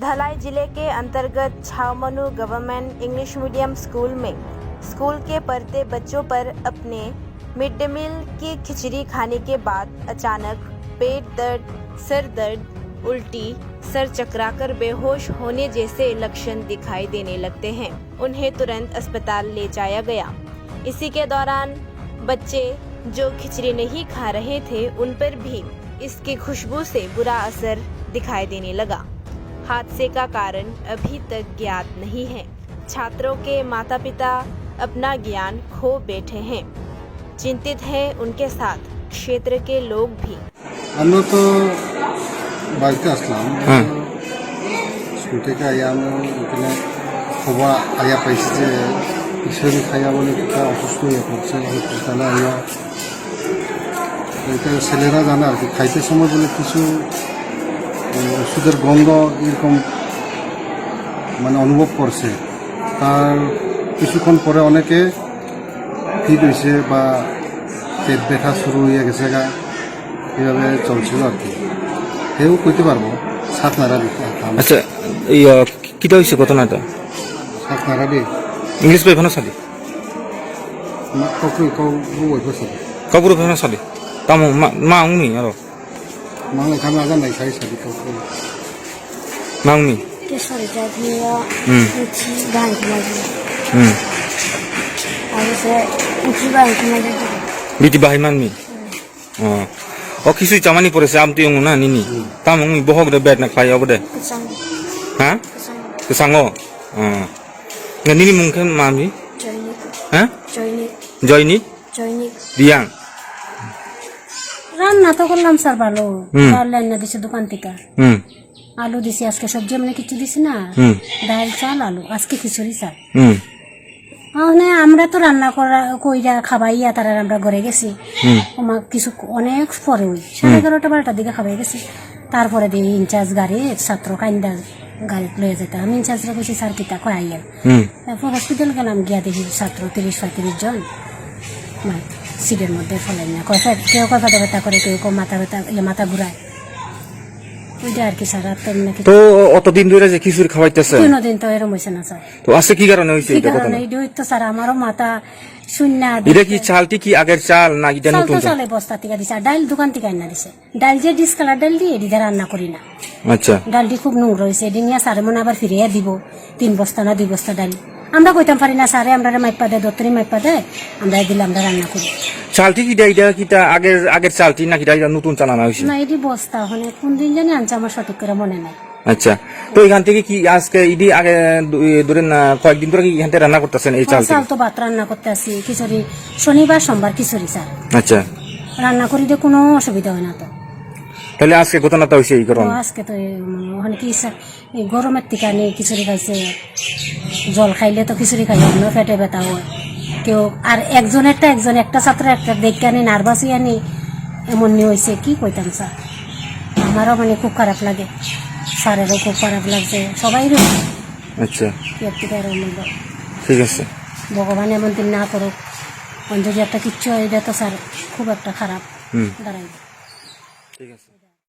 धलाई जिले के अंतर्गत छावमनु गवर्नमेंट इंग्लिश मीडियम स्कूल में स्कूल के पढ़ते बच्चों पर अपने मिड डे मील की खिचड़ी खाने के बाद अचानक पेट दर्द, सर दर्द, उल्टी, सर चकराकर बेहोश होने जैसे लक्षण दिखाई देने लगते हैं। उन्हें तुरंत अस्पताल ले जाया गया। इसी के दौरान बच्चे जो खिचड़ी नहीं खा रहे थे उन पर भी इसकी खुशबू से बुरा असर दिखाई देने लगा। हादसे का कारण अभी तक ज्ञात नहीं है। छात्रों के माता पिता अपना ज्ञान खो बैठे हैं। चिंतित है उनके साथ क्षेत्र के लोग भी। हम तो बाइक असलाम स्कूल থেকে আইয়া আমি ওখানে খবর আইয়া পাইছি যে কিশোরী খাইয়া বলে একটা অসুস্থ হয়ে পড়ছে হসপিটালে আইয়া এটা ছেলেরা জানে আর কি খাইতে সময় বলে কিছু ওষুধের গন্ধ এরকম মানে অনুভব করছে। তার কিছুক্ষণ পরে অনেকে ফিট হয়েছে বা পেট ব্যথা শুরু হয়ে গেছে গা এভাবে চলছিল আর কি। কেউ কইতে পারবো সাত নাড়া দিতে। আচ্ছা কিটা হয়েছে ঘটনাটা? সাত নাড়া দিয়ে ইংলিশ বই ভাষা সালি কাপড় ভাষা সালি তাম মা উনি আর মা এখানে আগা নাই সাই সালি কাপড় মা উনি কেশরী জাতীয় উঠি গান মাঝে আর সে উঠি গান মাঝে বিটি বাহি মানমি ও কিছু চামানি পড়েছে আমতি অঙ্গ না নিনি তাম উনি বহক দে বেট না খাই অবদে হ্যাঁ সাঙ্গ নিনি মুখে মামি হ্যাঁ জয়নিক রিয়াং রান্না তো করলাম স্যার ভালো চাল রান্না দিছে দোকান থেকে আলু দিছি আজকে সবজি মানে কিছু দিছি না ডাল চাল আলু আজকে খিচুড়ি চাল মানে আমরা তো রান্না করা কইরা খাবাইয়া তারা আমরা ঘরে গেছি আমার কিছু অনেক পরে ওই 11:30-12টার দিকে খাবাই গেছি। তারপরে দিয়ে ইনচার্জ গাড়ি ছাত্র কাইন্দা গাড়ি লয়ে যেতে আমি ইনচার্জরা কইছি স্যার কিতা কয় আইয়েন। তারপর হসপিটাল গেলাম গিয়া দেখি ছাত্র 30-35 জন সিটের মধ্যে ফেলেন না কেউ কথা ব্যথা করে কেউ মাথা ব্যথা মাথা ঘুরায় ওইটা আর কি স্যার। আর তো অতদিন ধরে যে খিচুড়ি খাওয়াইতেছে 3 দিন তো এরকম হয়েছে না স্যার। তো আজকে কি কারণে হয়েছে এটা কথা? এইটাই তো স্যার আমারও মাথা শূন্য। এটা কি চালটি কি আগের চাল না এটা নতুন চাল? চালে বস্তা থেকে দিছে আর ডাল দোকান থেকে আনা দিছে। ডাল যে ডিসকালার ডাল দিয়ে এটি রান্না করি না। আচ্ছা ডালটি খুব নোংরা হয়েছে এটি নিয়ে স্যার মনে আবার ফিরিয়ে দিব 3 বস্তা না 2 বস্তা ডাল। আমরা কইতাম পারি না স্যারে আমরা মাইপা দেয় দত্তরি মাইপা দেয় আমরা দিলে আমরা রান্না করি। চালটি কি এটা কিটা আগের চালটি নাকি এটা নতুন চাল আনা হয়েছে? না এটি বস্তা মানে কোন দিন জানি আনছে আমার সঠিক করে মনে নাই। আচ্ছা তো এখান থেকে কি আজকে ইডি আগে ধরেন কয়েকদিন ধরে কি এখান থেকে রান্না করতেছেন এই চাল? চাল তো ভাত রান্না করতে আসি খিচুড়ি শনিবার সোমবার খিচুড়ি স্যার। আচ্ছা রান্না করি দিয়ে কোনো অসুবিধা হয় না তো। তাহলে আজকে ঘটনাটা হয়েছে এই কারণে? আজকে তো ওখানে কি এই গরমের থেকে আনি খিচুড়ি খাইছে জল খাইলে তো খিচুড়ি খাই অন্য পেটে ব্যথা হয় কেউ আর একজন একটা ছাত্র একটা দেখে আনি নার্ভাস হয়ে আনি এমন নিয়ে হয়েছে কি কইতাম স্যার। আমারও মানে খুব খারাপ লাগে স্যারেরও খুব খারাপ লাগছে সবাই রয়েছে। আচ্ছা ঠিক আছে ভগবান এমন দিন না করুক যদি একটা কিচ্ছু এটা তো স্যার খুব একটা খারাপ দাঁড়াই। ঠিক আছে।